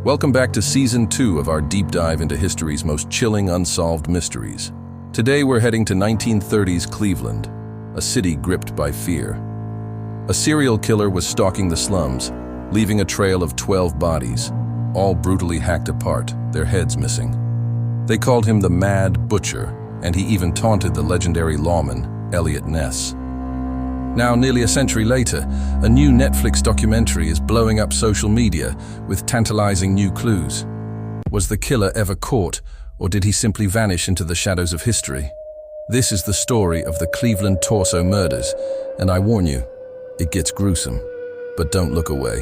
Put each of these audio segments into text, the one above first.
Welcome back to Season 2 of our deep dive into history's most chilling unsolved mysteries. Today we're heading to 1930s Cleveland, a city gripped by fear. A serial killer was stalking the slums, leaving a trail of 12 bodies, all brutally hacked apart, their heads missing. They called him the Mad Butcher, and he even taunted the legendary lawman, Eliot Ness. Now, nearly a century later, a new Netflix documentary is blowing up social media with tantalizing new clues. Was the killer ever caught, or did he simply vanish into the shadows of history? This is the story of the Cleveland Torso murders, and I warn you, it gets gruesome. But don't look away.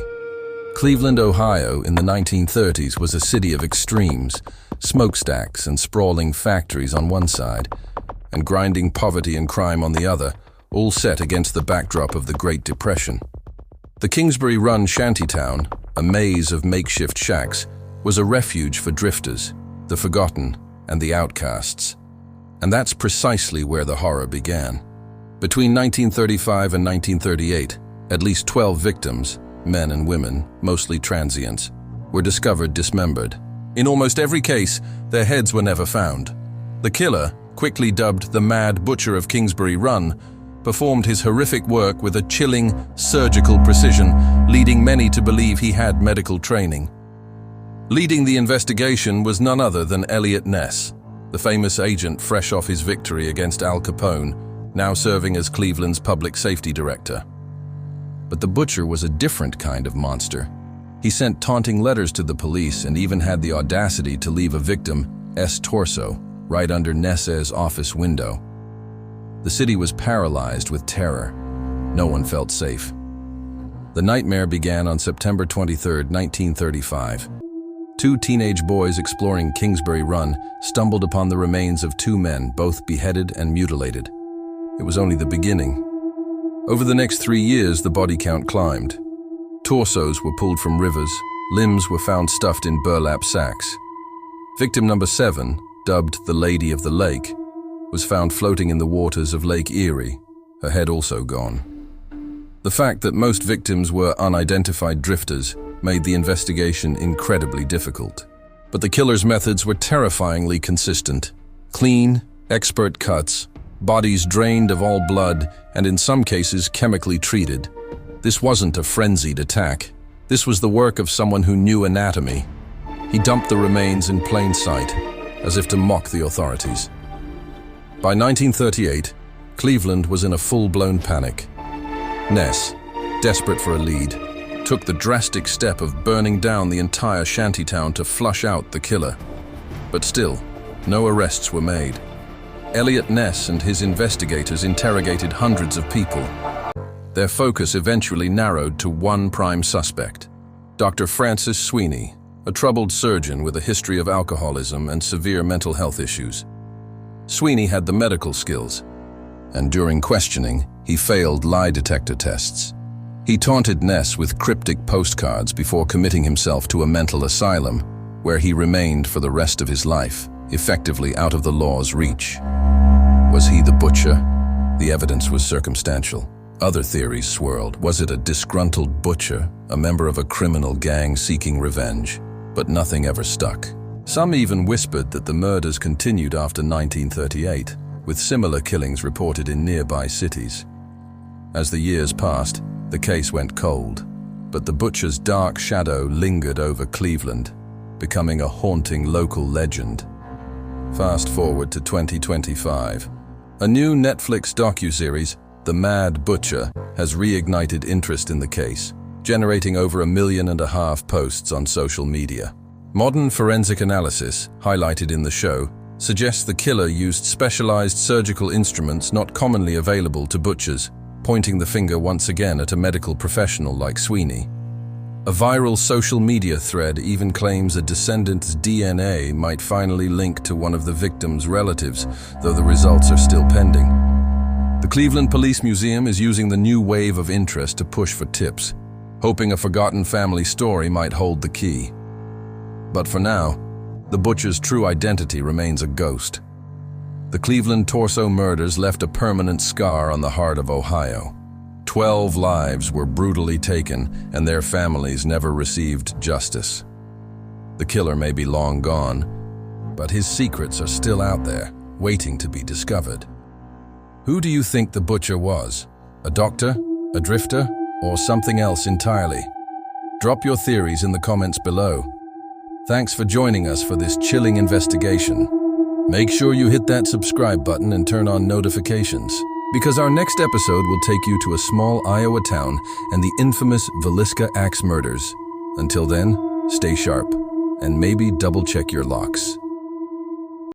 Cleveland, Ohio, in the 1930s was a city of extremes, smokestacks and sprawling factories on one side, and grinding poverty and crime on the other, all set against the backdrop of the Great Depression. The Kingsbury Run shantytown, a maze of makeshift shacks, was a refuge for drifters, the forgotten, and the outcasts. And that's precisely where the horror began. Between 1935 and 1938, at least 12 victims, men and women, mostly transients, were discovered dismembered. In almost every case, their heads were never found. The killer, quickly dubbed the Mad Butcher of Kingsbury Run, performed his horrific work with a chilling, surgical precision, leading many to believe he had medical training. Leading the investigation was none other than Eliot Ness, the famous agent fresh off his victory against Al Capone, now serving as Cleveland's public safety director. But the butcher was a different kind of monster. He sent taunting letters to the police and even had the audacity to leave a victim's torso right under Ness's office window. The city was paralyzed with terror. No one felt safe. The nightmare began on September 23, 1935. Two teenage boys exploring Kingsbury Run stumbled upon the remains of two men, both beheaded and mutilated. It was only the beginning. Over the next 3 years, the body count climbed. Torsos were pulled from rivers, limbs were found stuffed in burlap sacks. Victim number 7, dubbed the Lady of the Lake, was found floating in the waters of Lake Erie, her head also gone. The fact that most victims were unidentified drifters made the investigation incredibly difficult. But the killer's methods were terrifyingly consistent. Clean, expert cuts, bodies drained of all blood, and in some cases chemically treated. This wasn't a frenzied attack. This was the work of someone who knew anatomy. He dumped the remains in plain sight, as if to mock the authorities. By 1938, Cleveland was in a full-blown panic. Ness, desperate for a lead, took the drastic step of burning down the entire shantytown to flush out the killer. But still, no arrests were made. Eliot Ness and his investigators interrogated hundreds of people. Their focus eventually narrowed to one prime suspect, Dr. Francis Sweeney, a troubled surgeon with a history of alcoholism and severe mental health issues. Sweeney had the medical skills, and during questioning, he failed lie detector tests. He taunted Ness with cryptic postcards before committing himself to a mental asylum, where he remained for the rest of his life, effectively out of the law's reach. Was he the butcher? The evidence was circumstantial. Other theories swirled. Was it a disgruntled butcher, a member of a criminal gang seeking revenge? But nothing ever stuck. Some even whispered that the murders continued after 1938, with similar killings reported in nearby cities. As the years passed, the case went cold, but the butcher's dark shadow lingered over Cleveland, becoming a haunting local legend. Fast forward to 2025. A new Netflix docuseries, The Mad Butcher, has reignited interest in the case, generating over 1.5 million posts on social media. Modern forensic analysis, highlighted in the show, suggests the killer used specialized surgical instruments not commonly available to butchers, pointing the finger once again at a medical professional like Sweeney. A viral social media thread even claims a descendant's DNA might finally link to one of the victim's relatives, though the results are still pending. The Cleveland Police Museum is using the new wave of interest to push for tips, hoping a forgotten family story might hold the key. But for now, the butcher's true identity remains a ghost. The Cleveland Torso murders left a permanent scar on the heart of Ohio. 12 lives were brutally taken, and their families never received justice. The killer may be long gone, but his secrets are still out there, waiting to be discovered. Who do you think the butcher was? A doctor, a drifter, or something else entirely? Drop your theories in the comments below. Thanks for joining us for this chilling investigation. Make sure you hit that subscribe button and turn on notifications, because our next episode will take you to a small Iowa town and the infamous Villisca Axe murders. Until then, stay sharp, and maybe double-check your locks.